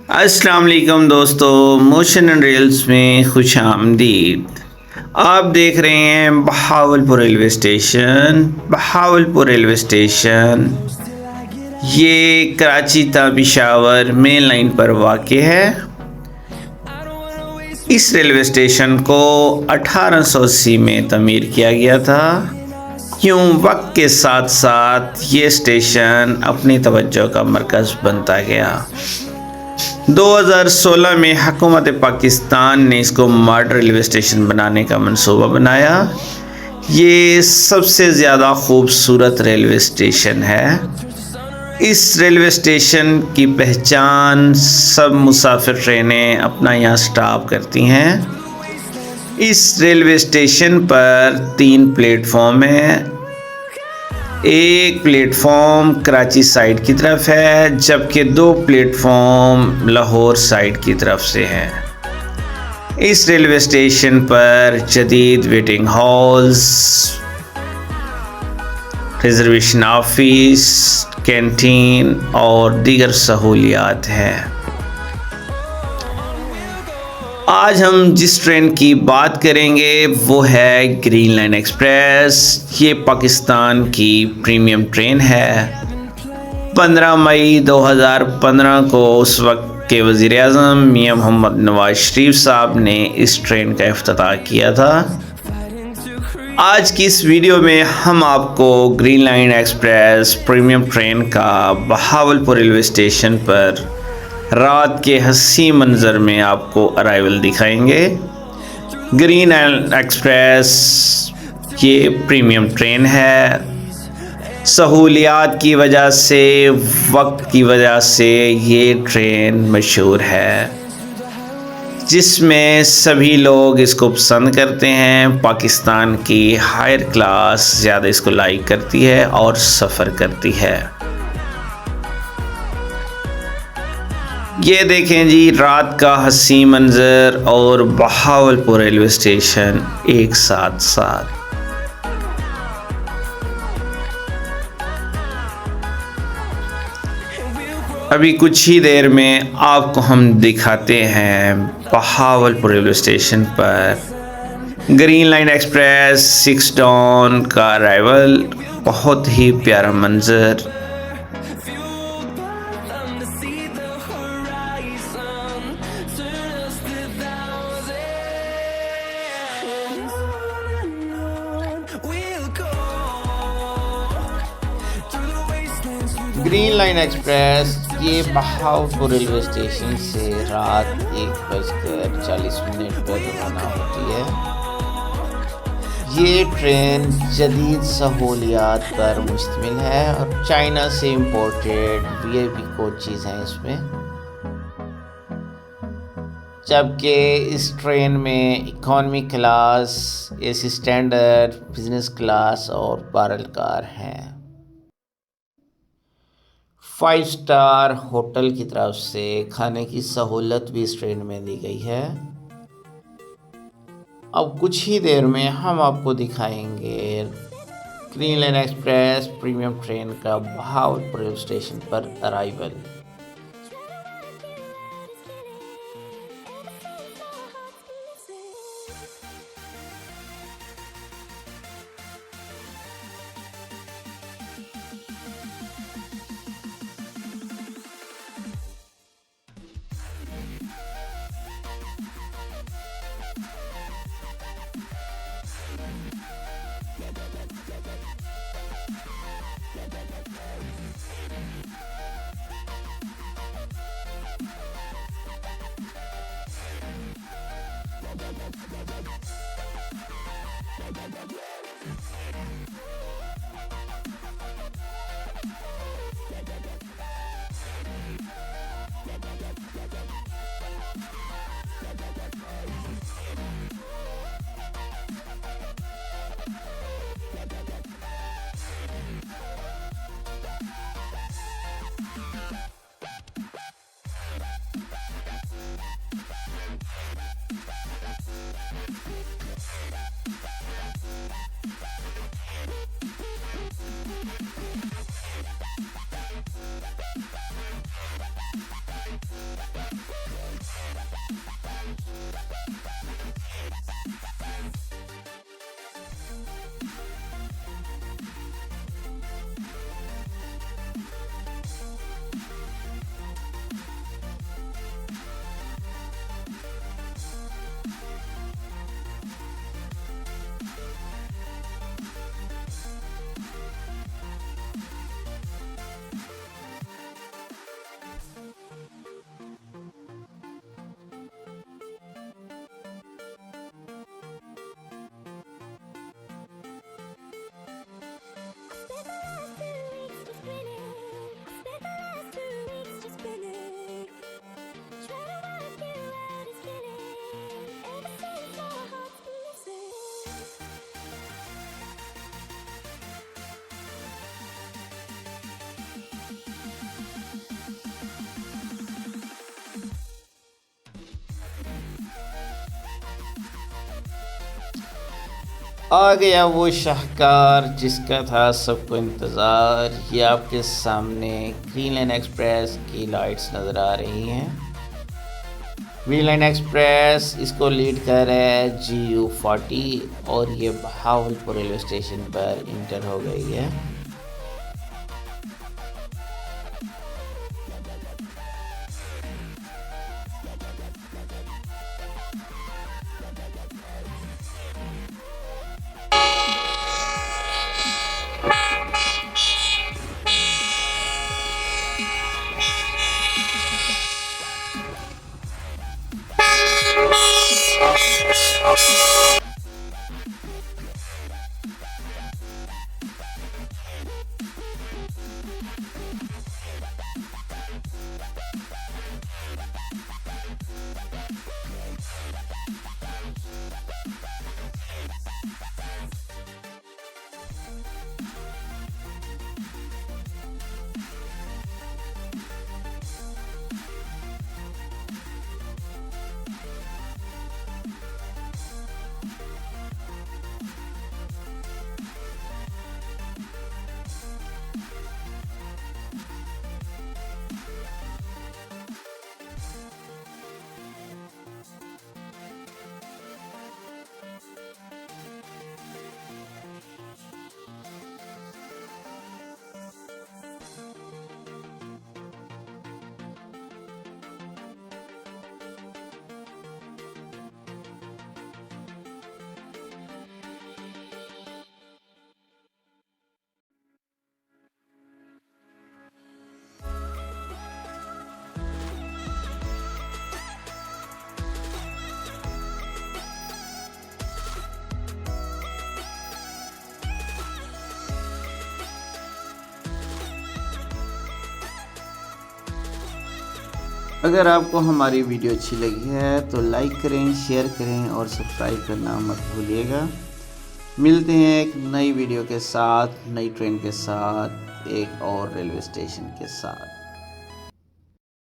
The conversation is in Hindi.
अस्सलाम वालेकुम दोस्तों, मोशन एंड रील्स में खुश आमदीद। आप देख रहे हैं Bahawalpur railway station. Bahawalpur railway station ये कराची ता पेशावर मेन लाइन पर वाक़ है। इस रेलवे स्टेशन को 1880 में तमीर किया गया था। यूँ वक्त के साथ साथ ये स्टेशन अपनी तवज्जो का मरकज़ बनता गया। 2016 में हुकूमत पाकिस्तान ने इसको मॉडर्न रेलवे स्टेशन बनाने का मंसूबा बनाया। ये सबसे ज़्यादा खूबसूरत रेलवे स्टेशन है। इस रेलवे स्टेशन की पहचान सब मुसाफिर ट्रेनें अपना यहाँ स्टॉप करती हैं। इस रेलवे स्टेशन पर 3 प्लेटफॉर्म हैं। एक प्लेटफॉर्म कराची साइड की तरफ है, जबकि 2 प्लेटफॉर्म लाहौर साइड की तरफ से हैं। इस रेलवे स्टेशन पर जदीद waiting halls, reservation office, canteen और दीगर सहूलियात हैं। आज हम जिस ट्रेन की बात करेंगे वो है ग्रीन लाइन एक्सप्रेस। ये पाकिस्तान की प्रीमियम ट्रेन है। 15 मई 2015 को उस वक्त के वज़ीर आज़म मियां मोहम्मद नवाज शरीफ साहब ने इस ट्रेन का इफ्तिताह किया था। आज की इस वीडियो में हम आपको green line express premium train का बहावलपुर रेलवे स्टेशन पर रात के हंसी मंज़र में आपको अराइवल दिखाएंगे। ग्रीन लाइन एक्सप्रेस ये प्रीमियम ट्रेन है। सहूलियात की वजह से, वक्त की वजह से ये ट्रेन मशहूर है, जिसमें सभी लोग इसको पसंद करते हैं। पाकिस्तान की हायर क्लास ज़्यादा इसको लाइक करती है और सफ़र करती है। ये देखें जी, रात का हंसी मंज़र और बहावलपुर रेलवे स्टेशन एक साथ। अभी कुछ ही देर में आपको हम दिखाते हैं बहावलपुर रेलवे स्टेशन पर ग्रीन लाइन एक्सप्रेस 6 डॉन का अराइवल। बहुत ही प्यारा मंज़र। ग्रीन लाइन एक्सप्रेस ये बहावलपुर रेलवे स्टेशन से रात 1:40 पर रवाना होती है। ये ट्रेन जदीद सहूलियात पर मुश्तमिल है और चाइना से इम्पोर्टेड वीआईपी कोचेज़ हैं इसमें, जबकि इस ट्रेन में economy class, AC standard, business class और पैरेलल कार हैं। 5 स्टार होटल की तरफ से खाने की सहूलत भी इस ट्रेन में दी गई है। अब कुछ ही देर में हम आपको दिखाएंगे green line express premium train का बहावलपुर रेलवे स्टेशन पर अराइवल। आ गया वो शाहकार जिसका था सबको इंतज़ार। ये आपके सामने ग्रीन लाइन एक्सप्रेस की लाइट्स नज़र आ रही हैं। ग्रीन लाइन एक्सप्रेस इसको लीड कर रहा है GU40 और ये बहावलपुर रेलवे स्टेशन पर इंटर हो गई है। अगर आपको हमारी वीडियो अच्छी लगी है तो लाइक करें, शेयर करें और सब्सक्राइब करना मत भूलिएगा। मिलते हैं एक नई वीडियो के साथ, नई ट्रेन के साथ, एक और रेलवे स्टेशन के साथ।